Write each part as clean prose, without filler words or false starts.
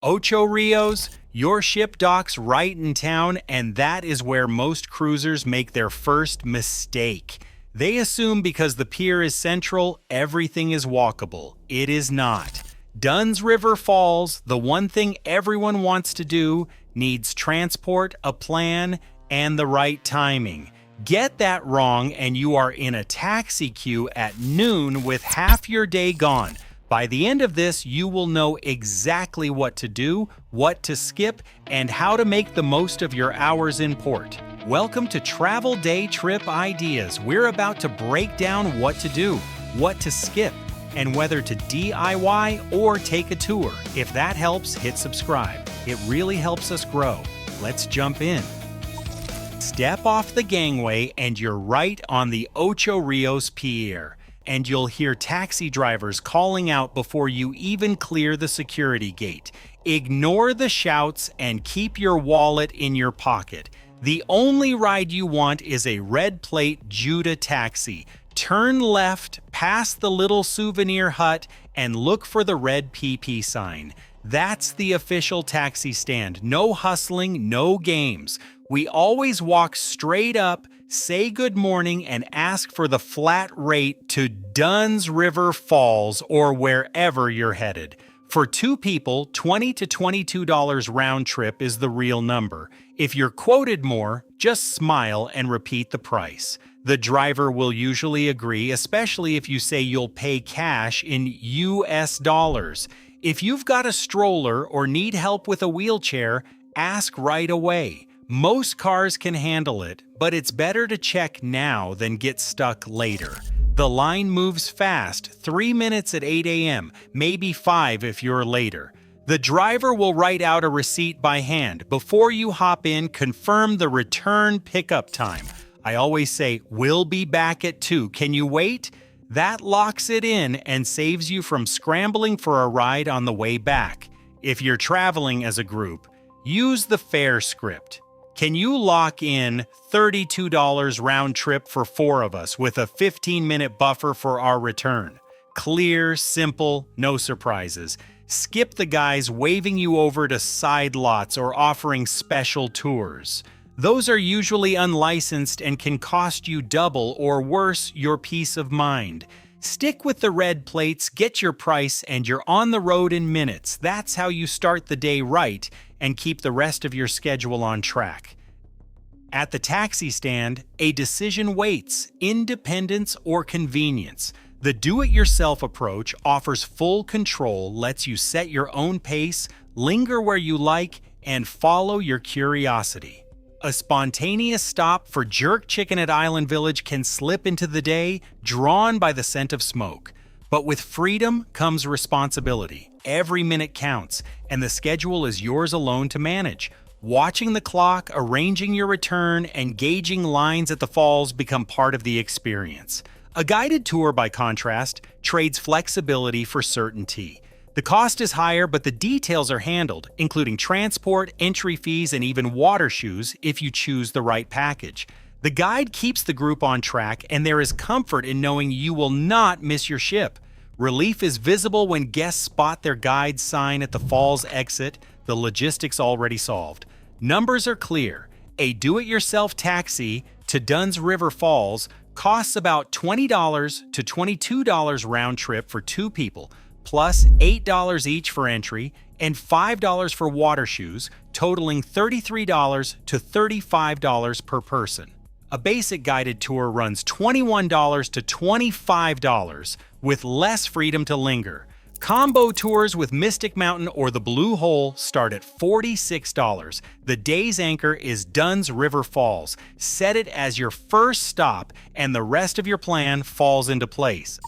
Ocho Rios, your ship docks right in town, and that is where most cruisers make their first mistake. They assume because the pier is central, everything is walkable. It is not. Dunn's River Falls, the one thing everyone wants to do, needs transport, a plan, and the right timing. Get that wrong and you are in a taxi queue at noon with half your day gone. By the end of this, you will know exactly what to do, what to skip, and how to make the most of your hours in port. Welcome to Travel Day Trip Ideas. We're about to break down what to do, what to skip, and whether to DIY or take a tour. If that helps, hit subscribe. It really helps us grow. Let's jump in. Step off the gangway and you're right on the Ocho Rios pier. And you'll hear taxi drivers calling out before you even clear the security gate. Ignore the shouts and keep your wallet in your pocket. The only ride you want is a red plate JUTA taxi. Turn left, past the little souvenir hut, and look for the red PP sign. That's the official taxi stand. No hustling, no games. We always walk straight up, say good morning, and ask for the flat rate to Dunn's River Falls or wherever you're headed. For two people, $20 to $22 round trip is the real number. If you're quoted more, just smile and repeat the price. The driver will usually agree, especially if you say you'll pay cash in US dollars. If you've got a stroller or need help with a wheelchair, ask right away. Most cars can handle it, but it's better to check now than get stuck later. The line moves fast, 3 minutes at 8 a.m., maybe 5 if you're later. The driver will write out a receipt by hand. Before you hop in, confirm the return pickup time. I always say, we'll be back at 2. Can you wait? That locks it in and saves you from scrambling for a ride on the way back. If you're traveling as a group, use the fare script. Can you lock in $32 round trip for 4 of us with a 15-minute buffer for our return? Clear, simple, no surprises. Skip the guys waving you over to side lots or offering special tours. Those are usually unlicensed and can cost you double or worse, your peace of mind. Stick with the red plates, get your price, and you're on the road in minutes. That's how you start the day right and keep the rest of your schedule on track. At the taxi stand, a decision waits: independence or convenience. The do-it-yourself approach offers full control, lets you set your own pace, linger where you like, and follow your curiosity. A spontaneous stop for jerk chicken at Island Village can slip into the day, drawn by the scent of smoke. But with freedom comes responsibility. Every minute counts, and the schedule is yours alone to manage. Watching the clock, arranging your return, and gauging lines at the falls become part of the experience. A guided tour, by contrast, trades flexibility for certainty. The cost is higher, but the details are handled, including transport, entry fees, and even water shoes if you choose the right package. The guide keeps the group on track, and there is comfort in knowing you will not miss your ship. Relief is visible when guests spot their guide sign at the falls exit, the logistics already solved. Numbers are clear. A do-it-yourself taxi to Dunn's River Falls costs about $20 to $22 round trip for 2 people, plus $8 each for entry and $5 for water shoes, totaling $33 to $35 per person. A basic guided tour runs $21 to $25 with less freedom to linger. Combo tours with Mystic Mountain or the Blue Hole start at $46. The day's anchor is Dunn's River Falls. Set it as your first stop and the rest of your plan falls into place.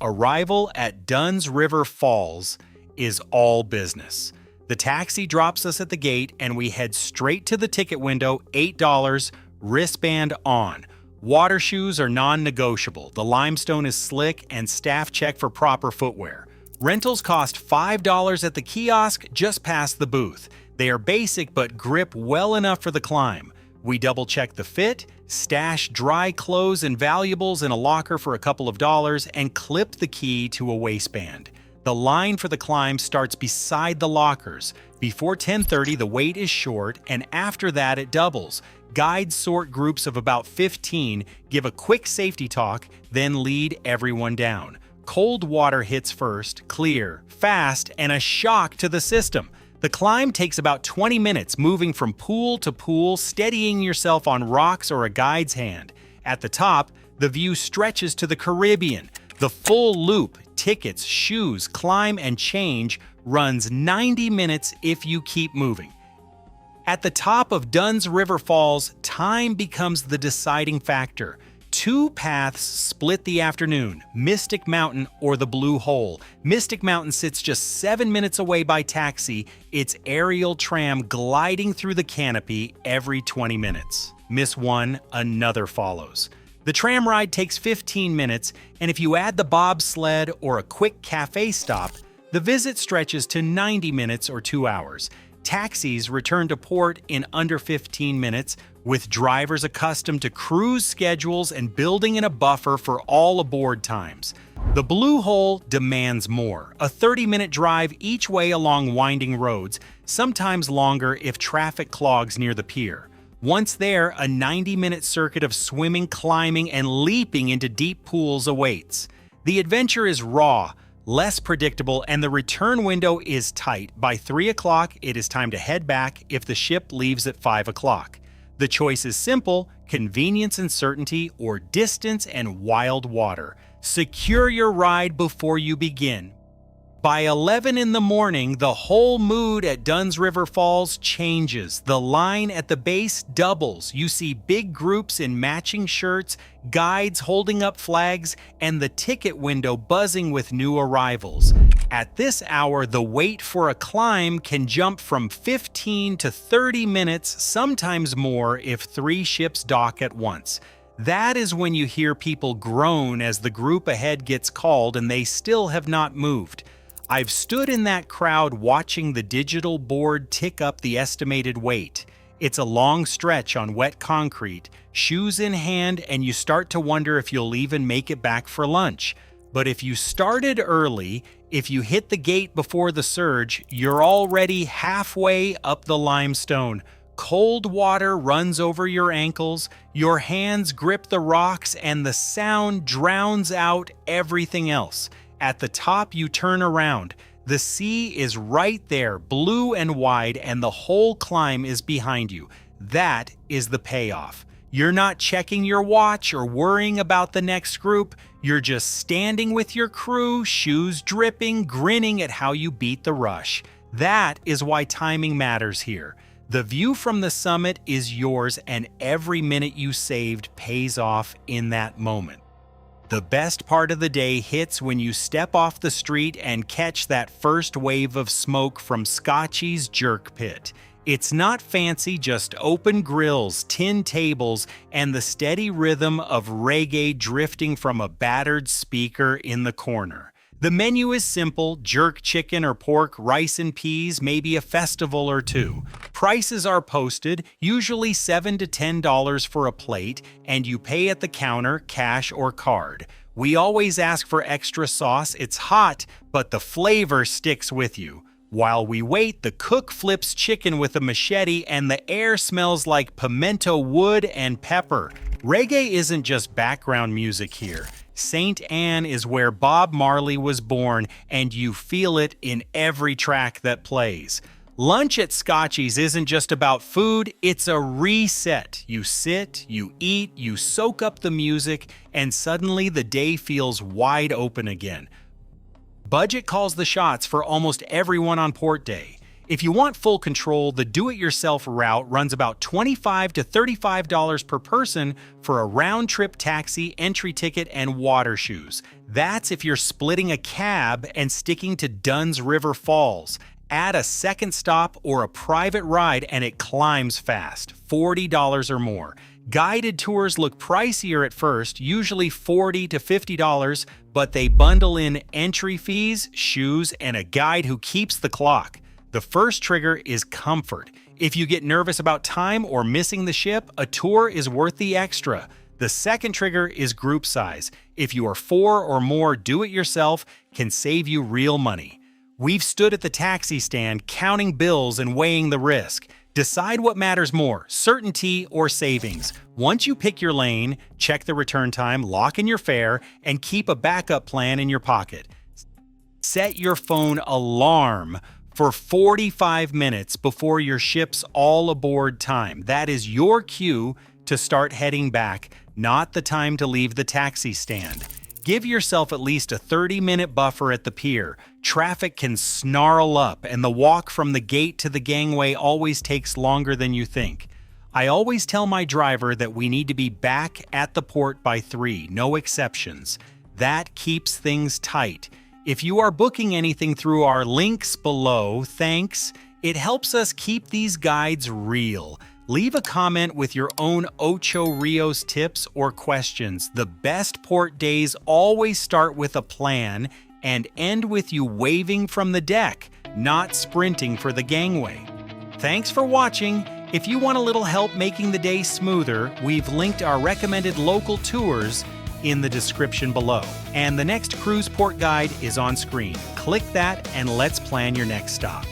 Arrival at Dunn's River Falls is all business. The taxi drops us at the gate and we head straight to the ticket window, $8, wristband on. Water shoes are non-negotiable. The limestone is slick and staff check for proper footwear. Rentals cost $5 at the kiosk just past the booth. They are basic but grip well enough for the climb. We double-check the fit, stash dry clothes and valuables in a locker for a couple of dollars, and clip the key to a waistband. The line for the climb starts beside the lockers. Before 10:30, the wait is short, and after that it doubles. Guides sort groups of about 15, give a quick safety talk, then lead everyone down. Cold water hits first, clear, fast, and a shock to the system. The climb takes about 20 minutes, moving from pool to pool, steadying yourself on rocks or a guide's hand. At the top, the view stretches to the Caribbean. The full loop, tickets, shoes, climb, and change runs 90 minutes if you keep moving. At the top of Dunn's River Falls, time becomes the deciding factor. Two paths split the afternoon, Mystic Mountain or the Blue Hole. Mystic Mountain sits just 7 minutes away by taxi, its aerial tram gliding through the canopy every 20 minutes. Miss one, another follows. The tram ride takes 15 minutes, and if you add the bobsled or a quick cafe stop, the visit stretches to 90 minutes or 2 hours. Taxis return to port in under 15 minutes, with drivers accustomed to cruise schedules and building in a buffer for all aboard times. The Blue Hole demands more, a 30-minute drive each way along winding roads, sometimes longer if traffic clogs near the pier. Once there, a 90-minute circuit of swimming, climbing, and leaping into deep pools awaits. The adventure is raw, less predictable, and the return window is tight. By 3 o'clock, it is time to head back if the ship leaves at 5 o'clock. The choice is simple: convenience and certainty, or distance and wild water. Secure your ride before you begin. By 11 in the morning, the whole mood at Dunn's River Falls changes. The line at the base doubles. You see big groups in matching shirts, guides holding up flags, and the ticket window buzzing with new arrivals. At this hour, the wait for a climb can jump from 15 to 30 minutes, sometimes more if 3 ships dock at once. That is when you hear people groan as the group ahead gets called and they still have not moved. I've stood in that crowd watching the digital board tick up the estimated wait. It's a long stretch on wet concrete, shoes in hand, and you start to wonder if you'll even make it back for lunch. But if you started early, if you hit the gate before the surge, you're already halfway up the limestone. Cold water runs over your ankles, your hands grip the rocks, and the sound drowns out everything else. At the top, you turn around. The sea is right there, blue and wide, and the whole climb is behind you. That is the payoff. You're not checking your watch or worrying about the next group. You're just standing with your crew, shoes dripping, grinning at how you beat the rush. That is why timing matters here. The view from the summit is yours, and every minute you saved pays off in that moment. The best part of the day hits when you step off the street and catch that first wave of smoke from Scotchies' jerk pit. It's not fancy, just open grills, tin tables, and the steady rhythm of reggae drifting from a battered speaker in the corner. The menu is simple: jerk chicken or pork, rice and peas, maybe a festival or two. Prices are posted, usually $7 to $10 for a plate, and you pay at the counter, cash or card. We always ask for extra sauce. It's hot, but the flavor sticks with you. While we wait, the cook flips chicken with a machete and the air smells like pimento wood and pepper. Reggae isn't just background music here. St. Anne is where Bob Marley was born, and you feel it in every track that plays. Lunch at Scotchies isn't just about food, it's a reset. You sit, you eat, you soak up the music, and suddenly the day feels wide open again. Budget calls the shots for almost everyone on port day. If you want full control, the do-it-yourself route runs about $25 to $35 per person for a round-trip taxi, entry ticket, and water shoes. That's if you're splitting a cab and sticking to Dunn's River Falls. Add a second stop or a private ride and it climbs fast, $40 or more. Guided tours look pricier at first, usually $40 to $50, but they bundle in entry fees, shoes, and a guide who keeps the clock. The first trigger is comfort. If you get nervous about time or missing the ship, a tour is worth the extra. The second trigger is group size. If you are 4 or more, do-it-yourself can save you real money. We've stood at the taxi stand counting bills and weighing the risk. Decide what matters more, certainty or savings. Once you pick your lane, check the return time, lock in your fare, and keep a backup plan in your pocket. Set your phone alarm for 45 minutes before your ship's all-aboard time. That is your cue to start heading back, not the time to leave the taxi stand. Give yourself at least a 30-minute buffer at the pier. Traffic can snarl up, and the walk from the gate to the gangway always takes longer than you think. I always tell my driver that we need to be back at the port by 3, no exceptions. That keeps things tight. If you are booking anything through our links below, thanks. It helps us keep these guides real. Leave a comment with your own Ocho Rios tips or questions. The best port days always start with a plan and end with you waving from the deck, not sprinting for the gangway. Thanks for watching. If you want a little help making the day smoother, we've linked our recommended local tours in the description below. And the next cruise port guide is on screen. Click that and let's plan your next stop.